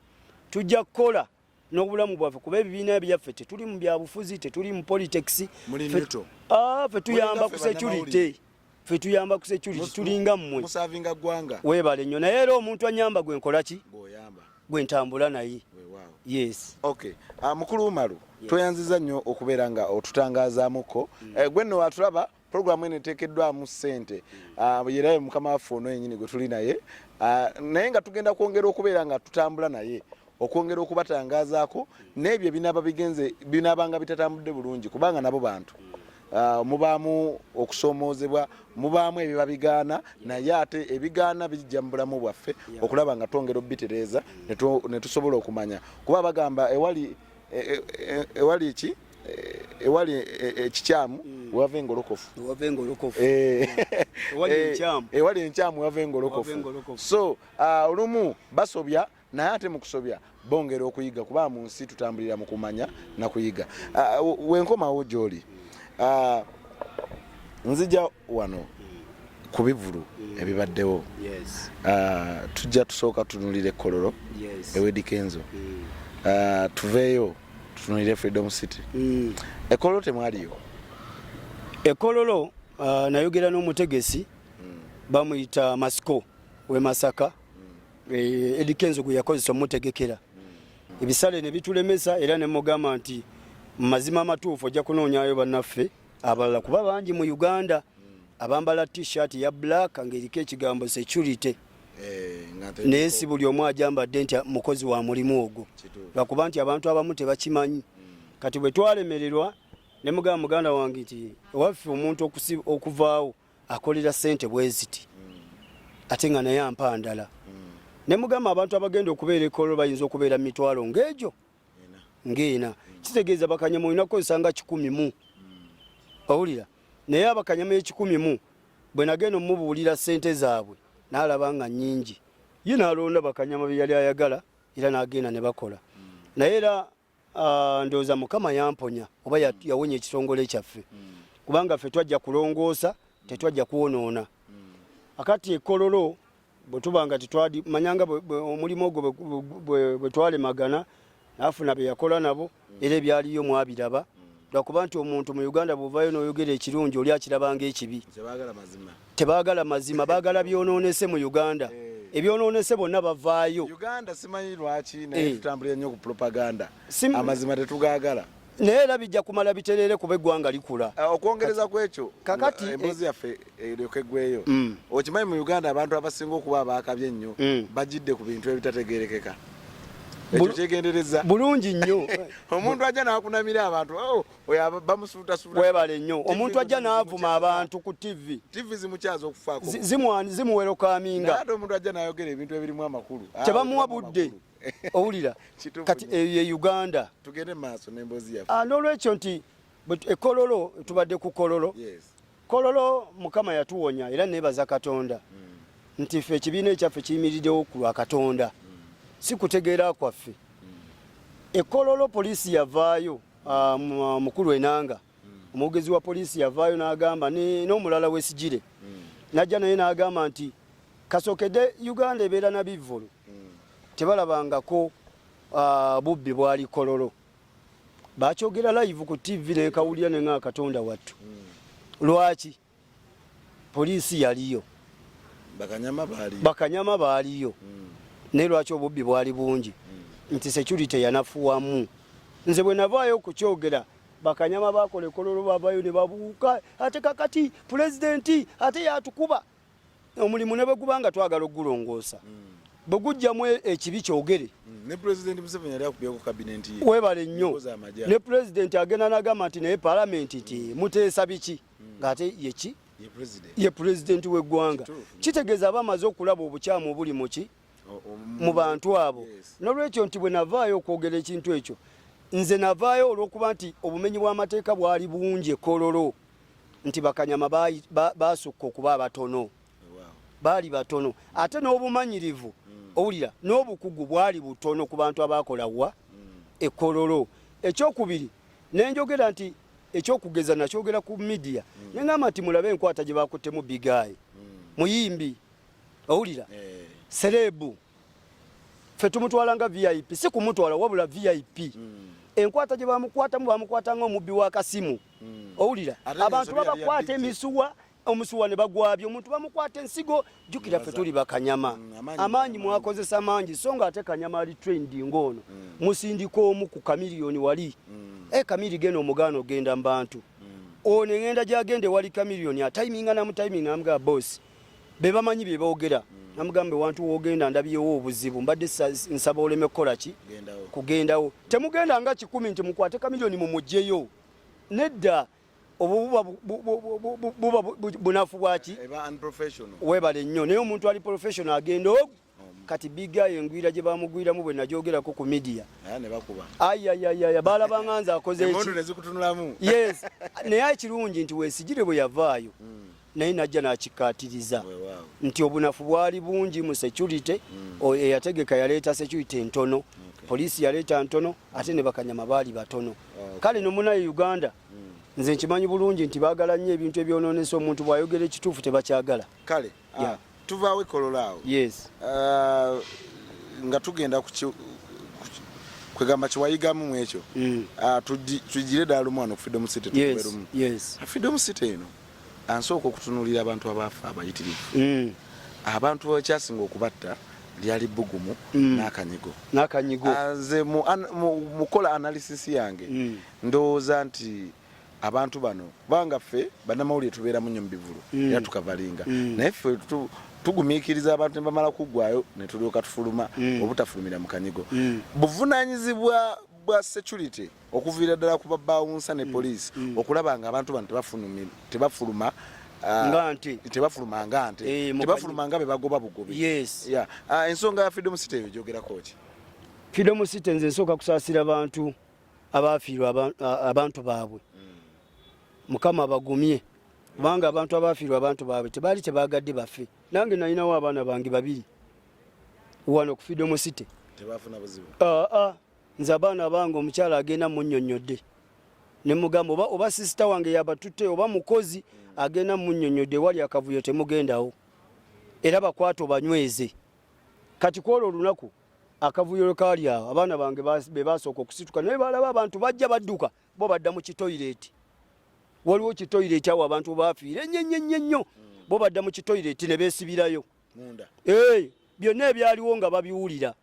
tujja kukola n'obulamu bwaffe kuba ebibiina byaffe tetuli mu byabufuzi tetuli mu politics ffe tuyamba ku security tulinga mmwe musavinga gwanga weebale nnyo naye era omuntu anyamba gwe nkola ki gwe ntambula naye yes okay mukulu Umaru tweyanziza nnyo okubeera nga otutangazaamuko gwe nno watulaba programu eno eteekeddwamu ssente yerayo mukama waffe ono yennyini gwe tuli naye naye nga tugenda kwongera okubeera nga tutambula naye okwongera okubatangazaako n'ebyo binaabanga bitatambudde bulungi kubanga nabo bantu mubaamu okusoomoozebwa mubaamu ebyo babigaana naye ate ebigaana bijja mu bulamu bwaffe okulaba nga twongera obitereeza ne tusobola okumanya kuba bagamba ewali ekikyamu wava engolokofu ewali enkyamu wava engolokofu so olumu basobya naye ate mu kusobya bongera okuyiga kuba mu nsi tutambulira mu kumanya na kuyiga wenkomawo gy'oli nzija wano ku bivulu ebibaddewo tujja tusooka tunulire Kololo ewedikenzo tuveeyo tutunulire Fredom City Kololo temwaliyo Kololo nayogera n'omutegesi bamuyita Masiko we Masaka edikenzo gwe yakozesa omutegekera ebisale ne bitulemesa era ne mugamba nti mazima amatuufu ojja kunoonyayo bannaffe abalala kuba bangi mu Uganda abambala t-shirt ya black ng'eriko ekigambo security naye si buli omu ajambadde nti mukozi wa mulimu ogwo lwakuba nti abantu abamu tebakimanyi kati bwe twalemererwa ne mugamba muganda wange nti ewaffe omuntu okuvaawo akolera ssente bweziti ate nga naye ampa ndala ne mugamba abantu abagenda okubeera Kololo bayinza okubeera mitwalo ng'egyo ng'ena kitegeeza Bakanyama olina kukozesa nga 100 owulira naye Abakanyama 100 bwe nagenda omubuulira ssente zaabwe n'alaba nga nnyingi ye n'alonda Bakanyama bye yali ayagala era n'agenda ne bakola naye era ndowooza Mukama yamponya oba yawonya ekitongole kyaffe kubanga ffe twajja kulongoosa tetwajja kwonoona akati Kololo bwetubanga tetwadi manyanga omulimu ogwo bwe twale magana nafuna bye yakola nabo era ebyaliyo mwabiraba lwakuba nti omuntu mu Uganda bw'ovaayo n'oyogera ekirungi oli akirabanga ekibi tebaagala mazima baagala byonoonese mu Uganda ebyonoonese bonna bavaayo Uganda simanyi lwaki naye tutambulira nnyo ku propaganda amazima tetugaagala naye era bijja kumala biterere kuba eggwanga likula okwongereza ku ekyo kakati emboozi yaffe eryoke eggweyo okimanyi mu Uganda abantu abasinga okuba abaakabye ennyo bagidde ku bintu ebitategeerekeka ekyo kyegendereza bulungi nnyo omuntu ajja n'akunamira abantu oyo bamusuutasuuta webale nnyo omuntu ajja n'avuma abantu ku TV zimukyaza okufaako zimuwera okaminga ate omuntu ajja n'ayogera ebintu ebirimu amakulu tebamuwa budde owulira kati ye Uganda tugende maaso n'emboozi yaffe n'olwekyo nti ekololo tubadde ku kololo kololo Mukama yatuwonya era nebaza Katonda nti ffe ekibiina ekyaffe kiyimiriddewo ku lwa Katonda si kutegeera kwaffe ekololo poliisi yavaayo mukulu Enanga omwogezi wa poliisi yavaayo n'agamba n'omulala w'esigire najja naye n'agamba nti kasookedde Uganda ebeera na bivvulu tebalabangako bubbi bwali kololo bakyogera live ku TV nekawulira nenga Katonda wattu lwaki poliisi yaliyo bakanyama baaliyo ne lwaki obubbi bwali bungi nti security yanafuwamu nze bwe navaayo kukyogera bakanyama bakola ekololo bavaayo ne babuuka ate kakati pulezidenti ate yatukuba omulimu ne bwe gubanga twagala ogulongoosa bwe gujjamu ekibi kyogere ne president Museveni yali akubyeko cabinet ye webale nnyo ne president agenda n'agamba nti naye palamenti ti muteesa biki ng'ate yeki ye president w'eggwanga kitegeeza bamaze okulaba obukyamu obuli muki mu bantu abo n'olwekyo nti bwe navaayo okwogera ekintu ekyo nze navaayo olw'okuba nti obumenyi bw'amateeka bwali bungi ekololo nti bakanyama basukka okuba abatono baali batono ate n'obumanyirivu owulira n'obukugu bwali butono ku bantu abakola wa ekololo ekyokubiri nenjogera nti ekyokugeza nakyogera ku media nengamba nti mulabe enkwata gye bakuttemu bigayi muyimbi owulira serebu ffe tumutwalanga VIP si kumutwala wabula VIP enkwata gye bamukwatanga omubbi w'akasimu owulira abantu babakwata emisuwa omusuwa ne bagwabyo omuntu bamukwata ensigo jukira ffe tuli bakanyama amaanyi mwakozesa mangi so nga ate kanyama ali trending ono musindiko omu ku kamiliyoni wali kamiri geno omugano genda mbantu ono ngenda gyagende wali kamiliyoni ataiminga namutaiminga amuga boss be bamanyi bye boogera namugambe wantu wogenda ndabyewo obuzibu mbadde nsaba oleme kukola ki kugendawo temugenda nga 10 nti mukwate kamiliyoni mumugjeyo nedda obububa bunafu bwaki webale nnyo naye omuntu ali professional agenda kati biga engwira gye bamugwiramu bwe najogerako ku media ayayaya balabanga nze akoze yes naye ekirungi nti weesigire bwe yavaayo naye najja n'akikkaatiriza nti obunafu bwali bungi mu security eyategeka yaleeta security ntono poliisi yaleeta ntono ate ne bakanyama baali batono kale nomunaye Uganda nze nkimanyi bulungi nti baagala nnyo ebintu ebyonoonesa omuntu bw'ayogera ekituufu tebakyagala kale tuvaawo ekololo awo yes nga tugenda kwegamba kiwayigamu mu ekyo tugire ddala omwana ku Fredom City tubeerumu Fredom City eno ansooka okutunuulira abantu abaafa abayitirivu abantu ekyasinga okubatta lyali bbugumu n'akanyigo nze mukola analysis yange ndowooza nti abantu bano banga ffe bannamawulire tubeeramu nnyo mu bivulu era tukavalinga naye ffe tugumiikiriza abantu ne bamala kuggwayo ne tulyoka tufuluma obutafulumira mu kanyigo buvunaanyizibwa bwa security okuviira ddala ku babbawunsa ne poliisi okulaba nga abantu bano tebafuluma nga nte tebafuluma nga be bagoba bugobi ensonga ya Fredom City eyo gyogerako ki Fredom City nze nsooka kusaasira abantu abaafiirwa abantu baabwe Mukama abagumye kubanga abantu abaafiirwa abantu baabwe tebaali tebaagadde baffe nange nalinawo abaana bange babiri wano ku Fredom City tebaafuna buzibu nze abaana bange omukyala agenda munnyonnyodde ne mugamba oba sisita wange yabatutte oba mukozi agenda munnyonnyodde wali akavuyo temugendawo era bakwato banyweze kati kwolo lunaku akavuyo kali awo abaana bange be basooka okusituka naye balaba abantu bajja badduka bo badda mu kitoilet waliwo kitoilet awo abantu bafiire nnyo bo badda mu kitoilet ne beesibirayo munda byonna ebyaliwo nga babiwulira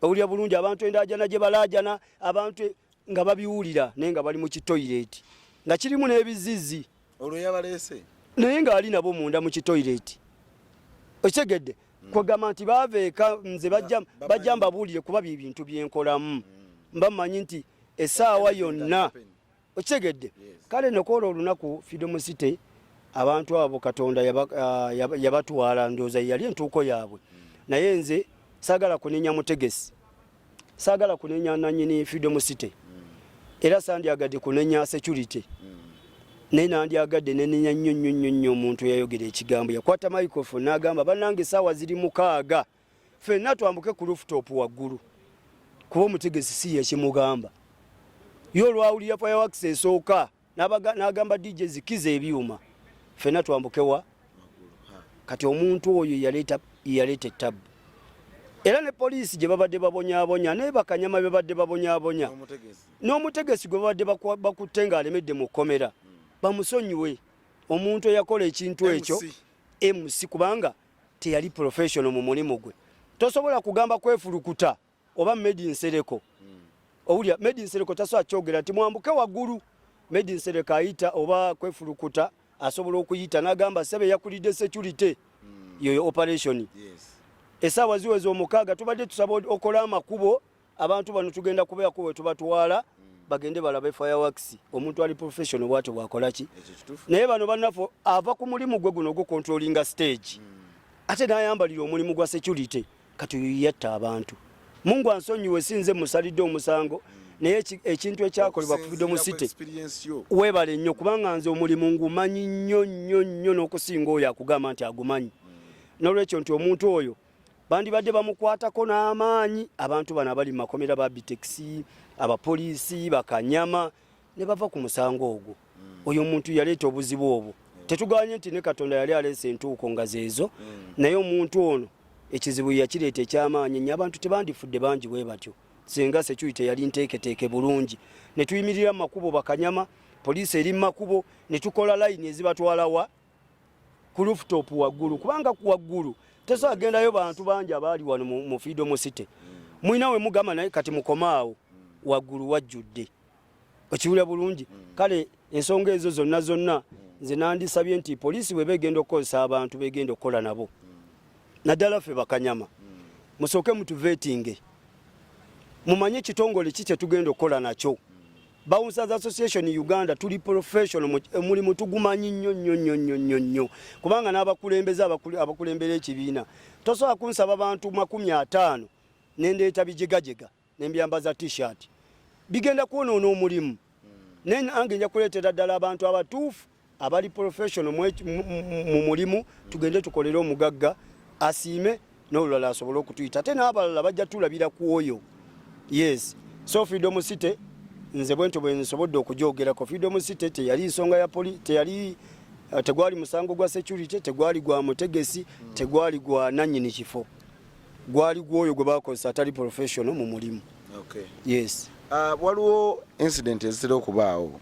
owulira bulungi abantu endajana gye balajana abantu nga babiwulira naye nga bali mu kitoilet nga kirimu n'ebizizi olwo yabaleese naye nga ali nabo munda mu kitoilet okitegedde kwegamba nti baveeka nze bajja mbabuulire kuba bintu byenkolamu mbamanyi nti essaawa yonna okitegedde kale nokoola olunaku Fredom City abantu abo Katonda yabatwala ndooza yali entuuko yaabwe naye nze saagala kunenya mutegesi saagala kunenya nanyini Fredom City era sandyagadde kunenya security naye nandyagadde nenenya nnyo omuntu yayogera ekigambo yakwata microphone n'agamba bannange essaawa ziri 6 ffenna twambuke ku rooftop waggulu kuba omutegesi si yekimugamba yo olwawulira fireworks esooka n'agamba DJ zikiza ebyuma ffenna twambukewa kati omuntu oyo yaleeta ettabu era ne poliisi gye babadde babonyaabonya naye Bakanyama babadde babonyaabonya n'omutegesi gwe babadde bakutte ng'alemedde mu kkomera bamusonyiwe omuntu eyakola ekintu ekyo MC kubanga teyali professional mu mulimu gwe tosobola kugamba kwefulukuta oba made in Sereko owulya made in Sereko tasobola kyogera nti mwambuke waggulu made in Sereko ayita oba kwefulukuta asobola okuyita n'agamba sebe yakulidde security yoyo operation essaawa ziweze 6 tubadde tusaba okola amakubo abantu bano tugenda kubeeko we tubatwala bagende balabe fireworks omuntu ali professional bwate bwakola ki naye bano bannafo ava ku mulimu gwe guno go controlling stage ate n'ayambalira omulimu gwa security kati yatta abantu Mungu ansonyiwe sinze musalidde omusango naye ekintu ekyakolebwa ku Fredom City webale nnyo kubanga nze omulimu ngumanyi nnyo n'okusinga oyo akugamba nti agumanyi n'olwekyo nti omuntu oyo bandibadde bamukwatako n'amaanyi abantu bano abali makomera ba Bitex abapoliisi Bakanyama ne bava ku musango ogwo oyo omuntu yaleeta obuzibu obwo tetuganye nti ne Katonda yali aleese entuuko nga zeezo naye omuntu ono ekizibu yakireeta ekyamaanyi nnyo abantu tebandifudde bangi bwe batyo singa security yali nteeketeeke bulungi ne tuyimirira mu makubo Bakanyama poliisi eri mu makubo ne tukola layini ezibatwalawa ku rooftop waggulu kubanga ku waggulu tesobola gendayo bantu bangi abaali wano mu Fredom City mwina we mugamba naye kati mukomaawo waggulu wajjudde okiwulira bulungi kale ensonga ezo zonna nze nandisabye nti poliisi bwe begenda okukozesa abantu begenda okukola nabo naddala ffe Bakanyama musooke mutuvetinge mumanye ekitongole ki kyetugenda okukola nakyo Bouncers Association Uganda tuli professional mulimu tugumanyi nnyo kubanga n'abakulembeze abakulembera ekibiina tosobola kunsaba abantu 50 nendeeta bijegajega nembyambaza t-shirt bigenda kwonoona omulimu naye nange nja kuleetera ddala abantu abatuufu abali professional mu mulimu tugende tukolere omugagga asiime n'olulala asobole okutuyita ate n'abalala bajja tulabira ku oyo yes so Fredom City nze bwento bwe nsobodde okujoogerako Fredom City teyali nsonga ya teyali tegwali musango gwa security tegwali gwa mutegesi tegwali gwa nanyini kifo gwali gwoyo gwe bakozesa atali professional mu mulimu okay yes waliwo incident ezitera okubaawo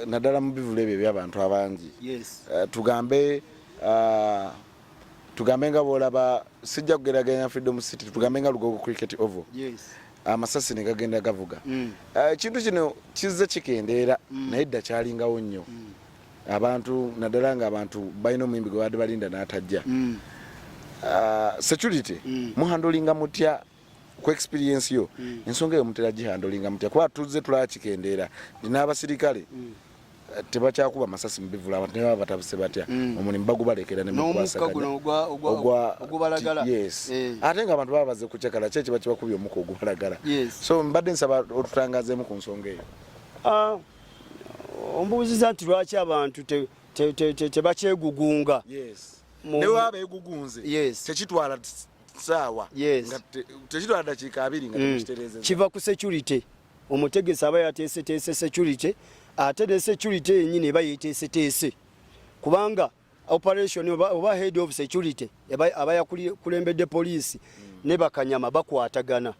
naddala mu bivule ebyo by'abantu abangi yes tugambe nga boolaba sijja kugeraganya Fredom City tugambe nga Lugogo Cricket Oval yes amasasi ne gagenda gavuga ekintu kino kizze kikendeera naye dda kyalingawo nnyo abantu naddala nga abantu balina omuyimbi gwe badde balinda n'atajja security muhandolinga mutya ku experience yo ensonga eyo mutera gihandolinga mutya kuba tuzze tulaba kikendeera n'abasirikale tebakyakuba masasi mu bivula abantu ne baba batabuse batya omulimu bagubalekera ne mukwasaganya ogubalagala yes ate nga abantu baba baze kukyakala kye kiba kibakubye omuko ogubalagala so mbadde nsaba otutangazeemu ku nsonga eyo ombuuziza nti lwaki abantu tebakyegugunga ne baba beegugunze tekitwala saawa tekitwala dakiika 2 nga temukitereezeza kiva ku security omutegesi aba yateeseteese security ate ne security yennyini eba yeeteeseteese kubanga operation oba head of security abaya kulembedde police ne Bakanyama bakwatagana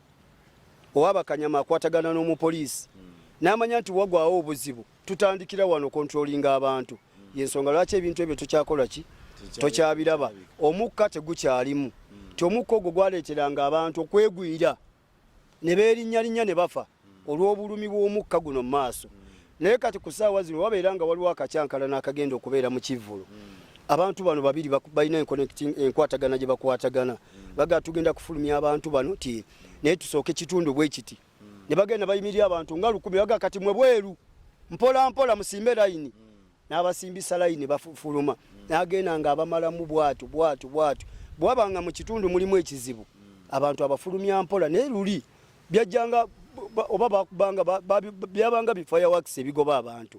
oba Bakanyama akwatagana n'omupoliisi n'amanya nti wagwawo obuzibu tutandikira wano controlling abantu yensonga lwaki ebintu ebyo tukyakola ki tokyabiraba omukka tegukyalimu ti omukka ogwo gwaleeteranga abantu okwegwira ne beerinnyalinya ne bafa olw'obulumi bw'omukka guno mu maaso naye kati ku ssaawa zino wabeera nga waliwo akacyankala n'akagenda okubeera mu kivvulu abantu bano babiri balina enkwatagana gye bakwatagana baga tugenda kufulumya abantu bano ti naye tusooke kitundu bwe kiti ne bagenda bayimirira abantu nga 10 baga kati mwe bweru mpola mpola musimbe layini n'abasimbisa layini bafuluma n'agenda nga abamalamu bwatu bwabanga mu kitundu mulimu ekizibu abantu abafulumya mpola naye luli byajjanga oba bakubanga byabanga bifireworks ebigoba abantu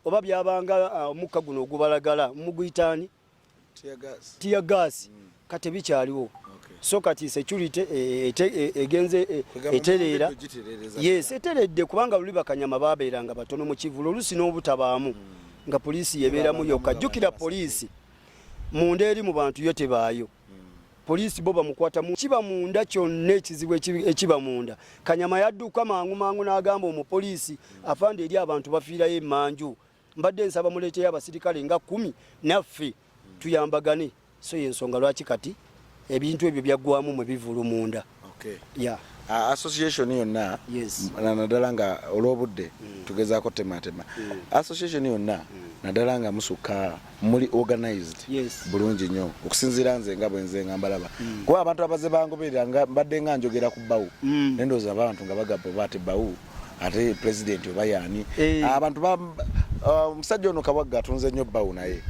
oba byabanga omukka guno ogubalagala muguyitani tear gas kati bikyaliwo so kati security egenze eterera yes eteredde kubanga luli Bakanyama babeeranga batono mu kivulu olusi n'obutabaamu nga poliisi yebeeramu yokka jjukira poliisi munda eri mu bantu yo tebaayo poliisi bo bamukwata mu kiba munda kyonna ekizibu ekiba munda Kanyama yadduka mangu n'agamba omupoliisi afande eri abantu bafiirayo emmanju mbadde nsaba muleeteyo abasirikale nga 10 naffe tuyambagane so yensonga lwaki kati ebintu ebyo byaggwamu mwe bivulu munda yeah. Association yonna naddala nga olw'obudde tugezaako tematema association yonna naddala nga musukka muli organized bulungi nnyo okusinziira nze nga bwenze nga mbalaba kuba abantu abaze bangoberera nga mbadde nga njogera ku bbawu nendooza abantu nga bagamba bate bbawu ate president oba yaani abantu omusajja ono Kawagga atunze nnyo bbawu naye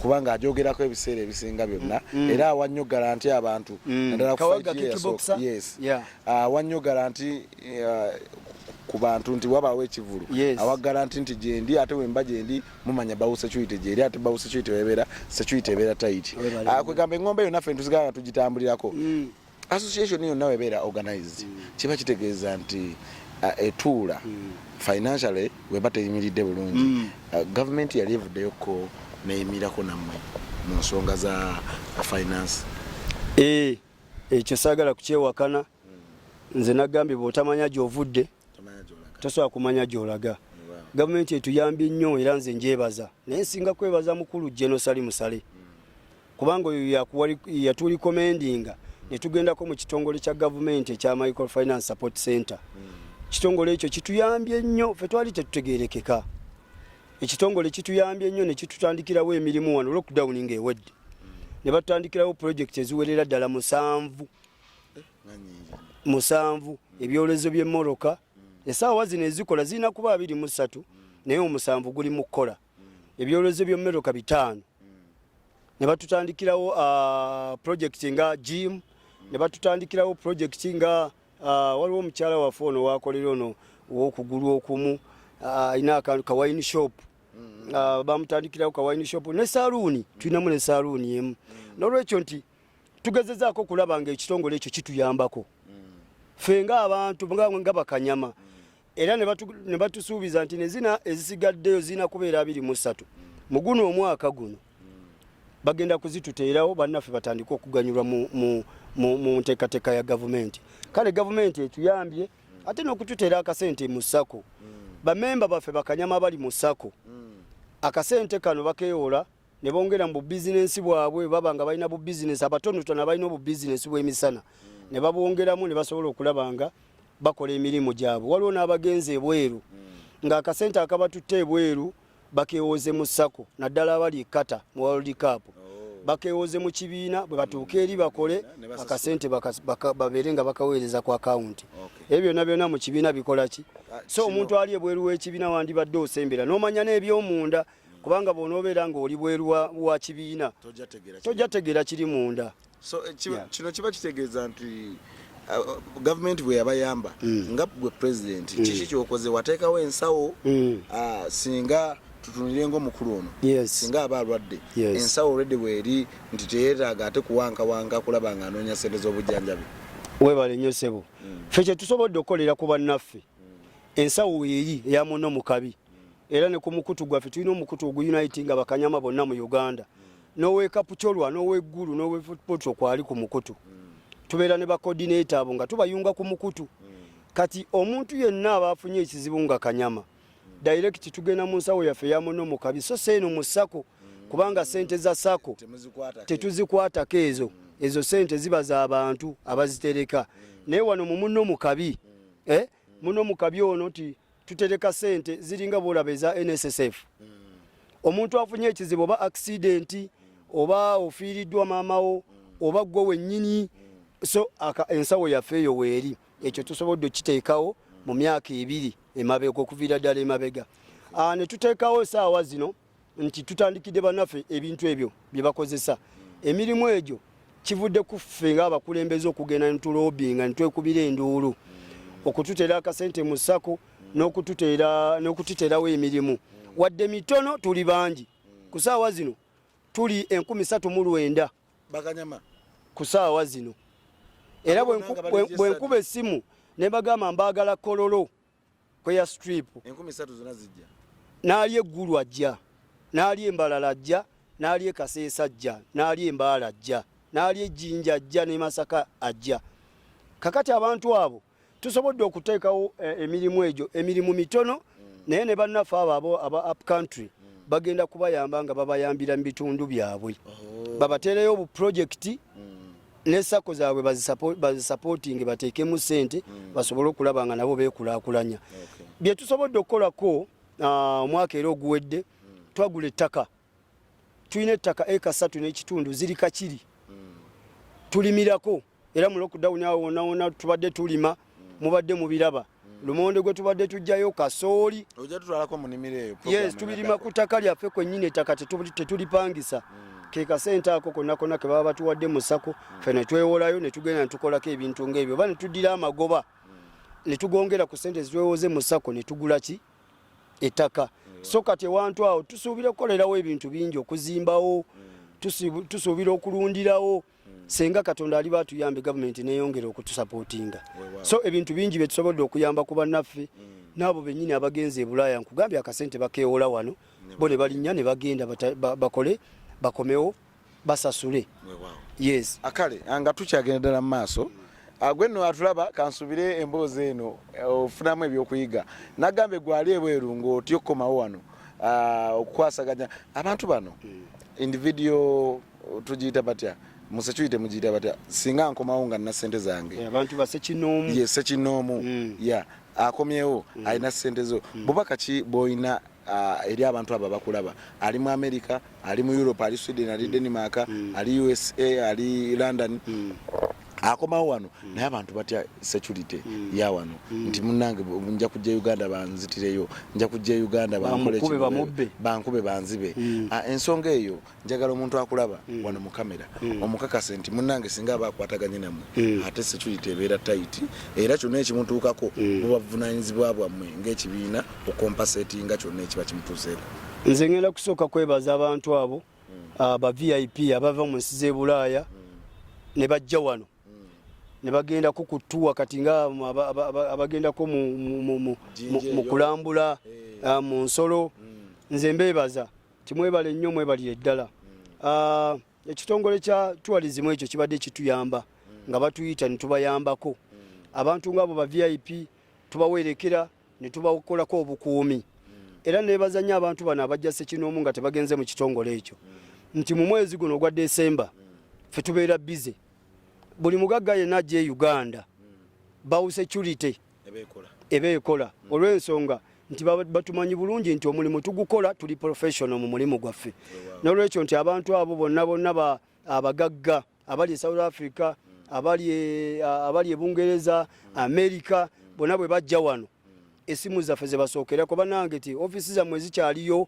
kubanga ajogerako ebiseera ebisinga byonna era awa nnyo garanti abantu naddala awa nnyo garanti ku bantu nti wabaawo ekivulu awa garanti nti gyendi ate wemba gyendi mumanya bbawu security gyeri ate bbawu security webeera security ebeera tight kwegamba engombe yonna ffe ntusigala nga tugitambulirako association yonna webeera organized kiba kitegeeza nti etuula financially weba teyimiridde bulungi government yali evuddeyoko neyimirako nammwe mu nsonga za finance ekyo saagala kukyewakana nze nagambye bw'otamanya gy'ovudde tosobola kumanya gy'olaga gavumenti etuyambye nnyo era nze njebaza naye nsinga kwebaza mukulu Genosali Musale kubanga oyo yatulikomendinga ne tugendako mu kitongole kya gavumenti ekya Microfinance Support Center kitongole ekyo kituyambye nnyo ffe twali tetutegeerekeka ekitongole kituyambye nnyo ne kitutandikirawo emirimu wano lockdown ng'ewedde ne batandikirawo project eziwerera ddala 7 ebyolezo by'emmoroka essaawa zino ezikola zirina kuba 23 naye 7 guli mu kukola ebyolezo by'emmoroka 5 ne batutandikirawo project nga gym ne batutandikirawo project nga waliwo omukyala waffe ono wakolera ono ow'okugulu okumu alina akantu ka wine shop bamutandikirawo ka wine shop ne saluuni tulinamu ne saluuni emu n'olwekyo nti tugezezaako okulaba nga ekitongole ekyo kituyambako ffe ng'abantu nga Bakanyama era ne batusuubiza nti nezina ezisigaddeyo zirina kubeera 23 mu guno omwaka guno bagenda kuzituteerawo bannaffe batandika okuganyulwa mu nteekateeka ya gavumenti kale gavumenti etuyambye ate n'okututeera akasente mu ssako bamemba baffe Bakanyama bali mu ssako akasente kano bakeewola ne bongera mu bubizinensi bwabwe baba nga balina bubizinensi abatonotono balina obubizinensi bw'emisana ne babongeramu ne basobola okulaba nga bakola emirimu gyabwe waliwo n'abagenzi ebweru ng'akasente akabatutte ebweru bakeewoze mu ssako naddala abali kata mu World Cup bakeewoze mu kibiina bwe batuuka eri bakole akasente babeere nga bakaweereza ku akawunti ebyo byonna mu kibiina bikola ki so omuntu ali ebweru w'ekibiina wandibadde osembera n'omanya n'ebyomunda kubanga bw'onoobeera ng'oli bweru wa kibiina tojja tegeera kiri munda so kino kiba kitegeeza nti gavumenti bwe yabayamba nga gwe president kiki kyokoze wateekawo ensawo singa tutunire ng'omukulu ono singa aba alwadde ensawo olwedde bweri nti teyeetaaga ate kuwankawanka kulaba nga anoonya ssente z'obujjanjabi webale nnyo ssebo ffe kye tusobodde okukolera ku bannaffe ensawo eri eya muno mukabi era ne ku mukutu gwaffe tulina omukutu oguyunitinga Bakanyama bonna mu Uganda nowe kapucholwa nowe gulu nowe football kwali ku mukutu tubeera ne ba coordinator abo nga tubayunga ku mukutu kati omuntu yenna abafunye ekizibu nga Kanyama direct tugenda mu nsawo yaffe ya muno mu kabiso seno mu sako kubanga sente za sako tetuzikwata kezo ezo sente ziba za abantu abazitereka naye wano mu muno mu kabi muno mu kabi ono tutereka sente ziringa bolabe za NSSF omuntu afunye ekizibu oba accident oba ofiiriddwa maamawo oba gwe wennyini so ensawo yaffe eyo weeri ekyo tusobodde okiteekawo mu myaka 2 emabega okuviira ddala emabega ne tuteekawo essaawa zino nti tutandikidde bannaffe ebintu ebyo bye bakozesa emirimu egyo kivudde ku ffe ng'abakulembeze okugenda netulobinga netwekubira enduulu okututeera akasente mu ssako n'okututerawo emirimu wadde mitono tuli bangi ku ssaawa zino tuli 3,900 Bakanyama ku ssaawa zino era bwenkuba essimu ne bagamba mbaagala kololo kweya strip 3,000 zonna zijja n'ali eggulu ajja n'ali embalala ajja n'ali ekaseesa ajja n'ali embaala ajja n'ali ejjinja ajja ne Masaka ajja kakati abantu abo tusobodde okuteekawo emirimu egyo emirimu mitono naye ne bannaffe abo aba up country bagenda kubayamba nga babayambira mu bitundu byabwe babateereyo obu projekiti ne sako zaabwe bazisupporting bateekemu ssente basobole okulaba nga nabo beekulaakulanya bye tusobodde okukolako omwaka era oguwedde twagula ettaka tulina ettaka eka 3.5 ziri kakiri tulimirako era mu lockdown awo wonna tubadde tulima mubadde mubiraba lumonde gwe tubadde tujjayo kasooli ojja tutwalako mu nnimiro eyo yes tulirima ku ttaka lyaffe kwennyini ettaka tetulipangisa ke kasente ako konna ke baba batuwadde mu ssako ffe ne twewolayo ne tugenda ne tukolako ebintu ng'ebyo oba ne tuddira amagoba ne tugongera ku ssente zitwewoze mu ssako ne tugula ki ettaka so kati ewantu awo tusuubira okukolerawo ebintu bingi okuzimbawo tusuubira okulundirawo senga Katonda ali batuyambe gavumenti neyongera okutusupportinga so ebintu bingi bye tusobodde okuyamba ku bannaffe n'abo bennyini abagenze e Bulaaya nkugambye akasente bakeewola wano bo ne balinnya ne bagenda bakole bakomewo basasule yes akale nga tukyagenda ddala mu maaso gwe nno atulaba kansubire emboozi eno ofunamu ebyokuyiga nagambe gwali ebweru ng'otyokomawo wano okukwasaganya abantu bano individual tugiyita batya musechuyite mugiyita batya singa nkomawo nga nina ssente zange abantu basekinoomu ye sekinoomu ya akomyewo alina ssente zo bubaka ki bw'olina eri abantu abo bakulaba ali mu America ali mu Europe ali Sweden ali Denmark ali USA ali London akomawo wano naye abantu batya security ya wano nti munnange nja kujja Uganda banzitireyo nja kujja Uganda bankube banzibe ensonga eyo njagala omuntu akulaba wano mu kamera omukakase nti munnange singa bakwataganye namwe ate security ebeera tight era kyonna ekimutuukako mubavunanyizibwa bwammwe ng'ekibiina okompasatinga kyonna ekiba kimutuuseeko nze ngenda kusooka kwebaza abantu abo ba VIP abava mu nsi z'e Bulaaya ne bajja wano ne bagenda ko kutuwa kati nga abagenda ko mu kulambula mu nsolo nze mbebaza timwebale nnyo mwebalire ddala ekitongole kya tourism ekyo kibadde kituyamba nga batuyita ne tubayambako abantu ng'abo ba VIP tubawerekera ne tubakolako obukuumi era nebaza nnyo abantu bano abajja Ssekinoomu nga tebagenze mu kitongole ekyo nti mu mwezi guno ogwa December ffe tubeera busy buli mugagga yenna ajja e Uganda bawu security ebeekola olw'ensonga nti batumanyi bulungi nti omulimu tugukola tuli professional mu mulimu gwaffe n'olwekyo nti abantu abo bonna abagagga abali e South Africa abali e Bungereza America bonna bwe bajja wano esimu zaffe ze basookerako bannange ti ofisi zammwe zikyaliyo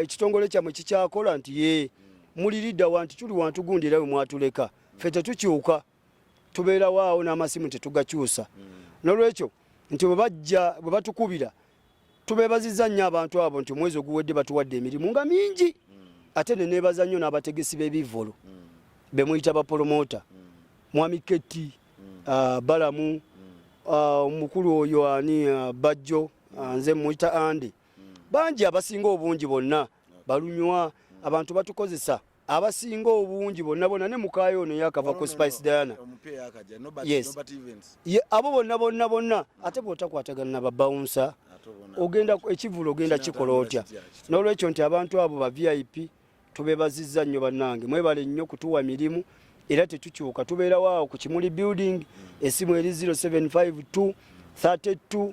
ekitongole kyammwe kikyakola nti ye muli lidda wanti tuli wantu gundi era we mwatuleka ffe tetukyuka tubeera waawo n'amasimu tetugakyusa n'olwekyo nti bwe batukubira tubeebazizza nnyo abantu abo nti omwezi oguwedde batuwadde emirimu nga mingi ate ne neebaza nnyo n'abategesi b'ebivvolo be muyita bapromota mwami Ketti Balamu omukulu oyo ani Bajjo nze muyita Ande bangi abasinga obungi bonna balunywa abantu batukozesa abasinga obungi bonna ne mukayo ono yakava ku Spice Diana abo bonna ate bw'otakwatagana na babawunsa ogenda ekivulo ogenda kikola otya n'olwekyo nti abantu abo ba VIP tubebazizza nnyo bannange mwebale nnyo kutuwa mirimu era tetukyuka tubeerawo awo ku Kimuli building esimu eri 0752 32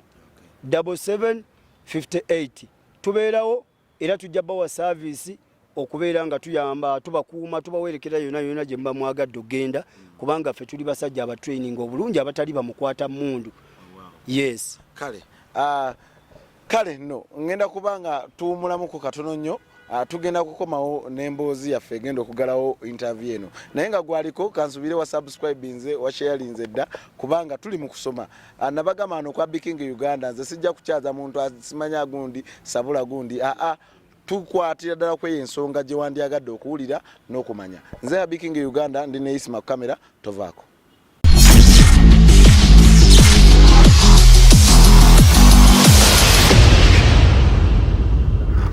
7758 tubeerawo era tujja bawa service okubeera nga tuyamba tubakuuma tubawerekera yona gye mba mwagadde ogenda kubanga ffe tuli basajja aba training obulungi abatali bamukwata mundu yes kale no ngenda kubanga tuwumulamuko katono nnyo tugenda kukomawo n'emboozi yaffe egenda okugalawo interview eno naye nga gwaliko kansubire wa subscribe nze wa share nze dda kubanga tuli mu kusoma nabagamba ano kwa Biking Uganda nze sijja kukyaza muntu asimanya gundi sabula gundi tukwatira ddala kwe ensonga gye wandyagadde okuwulira n'okumanya nze ya Biking Uganda ndi ne Isma kamera tovaako